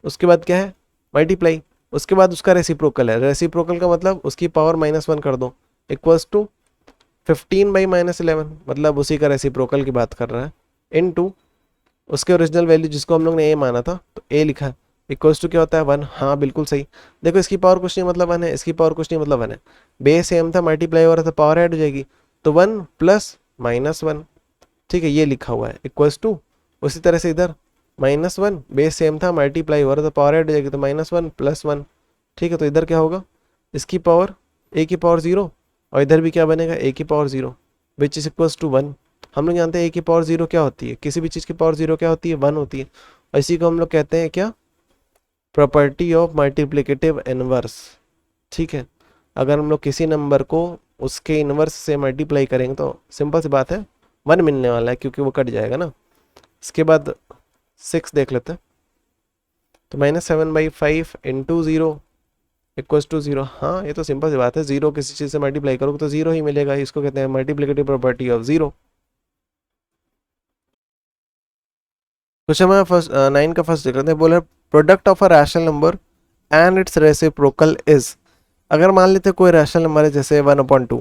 उसके बाद क्या है मल्टीप्लाई, उसके बाद उसका रेसिप्रोकल है, रेसिप्रोकल का मतलब उसकी पावर -1 कर दो इक्वल्स टू 15/-11, मतलब उसी का रेसिप्रोकल की बात कर रहा है, इनटू उसके ओरिजिनल वैल्यू जिसको हम लोग ने a माना था, तो a लिखा है इक्वल्स टू क्या होता है 1। हाँ बिल्कुल सही, देखो इसकी पावर कुछ नहीं मतलब 1 है, इसकी पावर कुछ नहीं मतलब 1 है, बेस सेम था, मल्टीप्लाई हो रहा था, पावर ऐड हो जाएगी, तो 1 प्लस -1, ठीक है, ये लिखा हुआ है इक्वल्स टू, उसी तरह से इधर -1 बेस सेम था, मल्टीप्लाई हो रहा था, पावर ऐड हो जाएगी, तो -1 + 1, ठीक है, तो इधर क्या होगा इसकी पावर a की पावर 0, और इधर भी क्या बनेगा a की power 0 which is equals to 1। हम लोग जानते हैं a की पावर 0 क्या होती है, किसी भी चीज़ की पावर 0 क्या होती है 1 होती है, और इसी को हम लोग कहते हैं क्या प्रॉपर्टी ऑफ मल्टीप्लिकेटिव इनवर्स। ठीक है, अगर हम लोग किसी नंबर को उसके इनवर्स से मल्टीप्लाई करेंगे तो सिंपल सी बात है 1 मिलने वाला है, क्योंकि वो कट जाएगा ना। इसके बाद 6 देख लेते हैं, तो -7/5 इंटू 0 इक्वल्स टू 0। हाँ ये तो सिंपल सी बात है, 0 किसी चीज़ से मल्टीप्लाई करोगे तो 0 ही मिलेगा, इसको कहते हैं मल्टीप्लिकेटिव प्रॉपर्टी ऑफ 0। क्वेश्चन में फर्स्ट 9 का फर्स्ट देख लेते हैं, बोले product of a rational number and it's reciprocal is. अगर मान लेते कोई रैशनल नंबर है जैसे 1/2,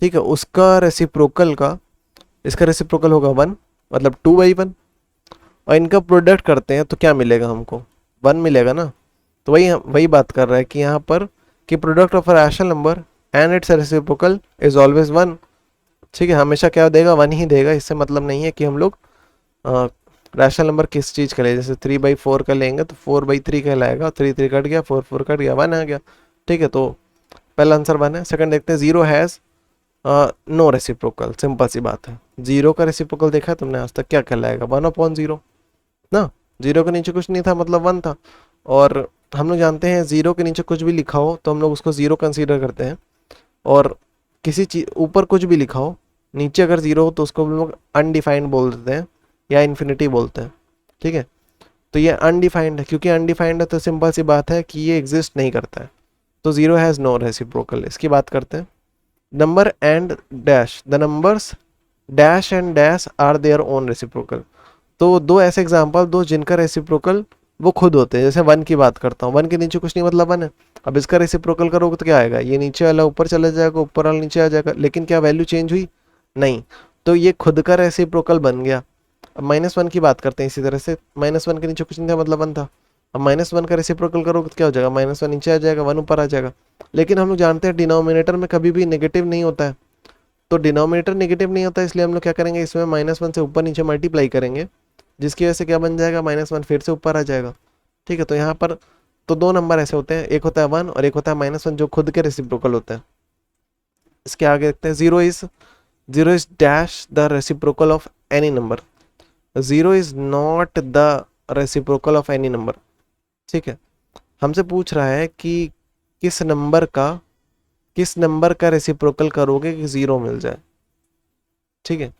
ठीक है, उसका रेसिप्रोकल का, इसका रेसिप्रोकल होगा 1, मतलब 2/1, और इनका प्रोडक्ट करते हैं तो क्या मिलेगा हमको 1 मिलेगा ना। तो वही बात कर रहा है कि यहाँ पर कि product of a rational number and it's reciprocal is always 1। ठीक है, हमेशा क्या देगा 1 ही देगा, इससे मतलब नहीं है कि हम लोग रैशनल नंबर किस चीज़ का ले, जैसे 3/4 का लेंगे तो 4/3 कहलाएगा, 3 कट गया, 4 कट गया, 1 आ गया। ठीक है, तो पहला आंसर 1 है। सेकंड देखते हैं, 0 हैज़ नो रेसिप्रोकल। सिंपल सी बात है, 0 का रेसिप्रोकल देखा है तुमने आज तक, क्या कहलाएगा 1/0 ना, 0 के नीचे कुछ नहीं था मतलब 1 था, और हम लोग जानते हैं 0 के नीचे कुछ भी लिखा हो तो हम लोग उसको 0 कंसीडर करते हैं, और किसी चीज़ ऊपर कुछ भी लिखा हो नीचे अगर 0 हो तो उसको हम लोग अनडिफाइंड बोल देते हैं या इन्फिनिटी बोलते हैं। ठीक है, तो ये अनडिफाइंड है, क्योंकि अनडिफाइंड है तो सिंपल सी बात है कि ये एग्जिस्ट नहीं करता है, तो 0 हैज़ नो रेसिप्रोकल। इसकी बात करते हैं, number and dash, the numbers dash and dash are their own reciprocal. तो दो ऐसे एग्जांपल दो जिनका रेसिप्रोकल वो खुद होते हैं। जैसे वन की बात करता हूँ, वन के नीचे कुछ नहीं मतलब वन है। अब इसका रेसिप्रोकल करोगे तो क्या आएगा, ये नीचे वाला ऊपर चला जाएगा, ऊपर वाला नीचे आ जाएगा, लेकिन क्या वैल्यू चेंज हुई, नहीं। तो ये खुद का रेसिप्रोकल बन गया। अब माइनस वन की बात करते हैं इसी तरह से, माइनस वन के नीचे कुछ नहीं था मतलब वन था। अब माइनस वन का रेसिप्रोकल करोगे तो क्या हो जाएगा, माइनस वन नीचे आ जाएगा, वन ऊपर आ जाएगा। लेकिन हम लोग जानते हैं डिनोमिनेटर में कभी भी नेगेटिव नहीं होता है, तो डिनोमिनेटर नेगेटिव नहीं होता, इसलिए हम लोग क्या करेंगे, इसमें माइनस वन से ऊपर नीचे मल्टीप्लाई करेंगे, जिसकी वजह से क्या बन जाएगा, माइनस वन फिर से ऊपर आ जाएगा। ठीक है, तो यहाँ पर तो दो नंबर ऐसे होते हैं, एक होता है वन और एक होता है माइनस वन, जो खुद के रेसिप्रोकल होते हैं। इसके आगे देखते हैं, zero is dash the reciprocal of any number. Zero is not the reciprocal of any number. ठीक है, हमसे पूछ रहा है कि किस नंबर का रेसिप्रोकल करोगे कि जीरो मिल जाए। ठीक है,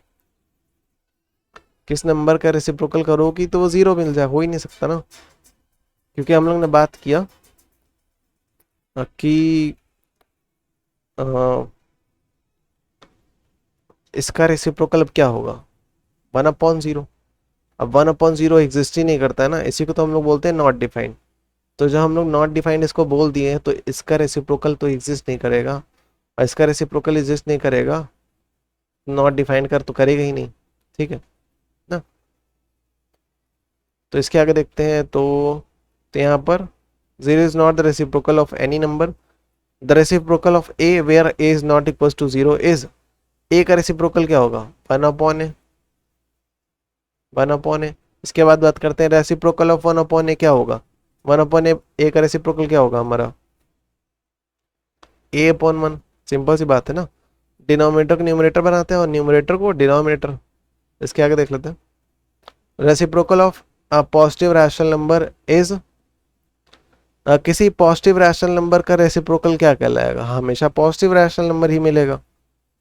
किस नंबर का रेसिप्रोकल करोगी तो वो जीरो मिल जाए, हो ही नहीं सकता ना, क्योंकि हम लोग ने बात किया कि अ, इसका रेसिप्रोकल अब क्या होगा, वन अपॉन जीरो। अब वन अपॉन जीरो एग्जिस्ट ही नहीं करता है ना, इसी को तो हम लोग बोलते हैं नॉट डिफाइंड। तो जब हम लोग नॉट डिफाइंड इसको बोल दिए हैं, तो इसका रेसिप्रोकल तो एग्जिस्ट नहीं करेगा, और इसका रेसिप्रोकल एग्जिस्ट नहीं करेगा, नॉट डिफाइंड कर तो करेगा ही नहीं। ठीक है ना, तो इसके आगे देखते हैं, तो यहाँ पर zero is not the reciprocal of any number, the reciprocal of a where a is not equal to zero is, a का रेसिप्रोकल क्या होगा, one upon a, one upon a. इसके बाद बात करते हैं reciprocal of one upon a क्या होगा, वन अपॉन ए, ए का रेसिप्रोकल क्या होगा हमारा, ए अपॉन वन। सिंपल सी बात है ना, डिनोमिनेटर को न्यूमरेटर बनाते हैं और न्यूमरेटर को डिनोमिनेटर। इसके आगे देख लेते हैं, reciprocal of positive rational number is, किसी पॉजिटिव रैशनल नंबर का रेसिप्रोकल क्या कहलाएगा, हमेशा पॉजिटिव रैशनल नंबर ही मिलेगा।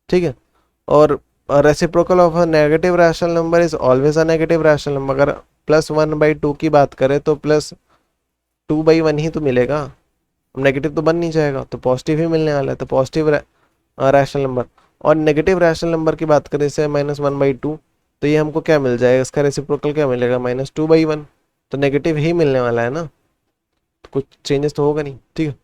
ठीक है, और reciprocal of a negative rational number is always a negative rational number. अगर प्लस वन बाई टू की बात करें तो प्लस टू बाई वन ही तो मिलेगा, नेगेटिव तो बन नहीं जाएगा, तो पॉजिटिव ही मिलने वाला है, तो पॉजिटिव रैशनल नंबर। और नेगेटिव रैशनल नंबर की बात करें जैसे माइनस वन बाई टू, तो ये हमको क्या मिल जाएगा, इसका रेसिप्रोकल क्या मिलेगा, माइनस टू बाई वन, तो नेगेटिव ही मिलने वाला है ना, तो कुछ चेंजेस तो होगा नहीं। ठीक है,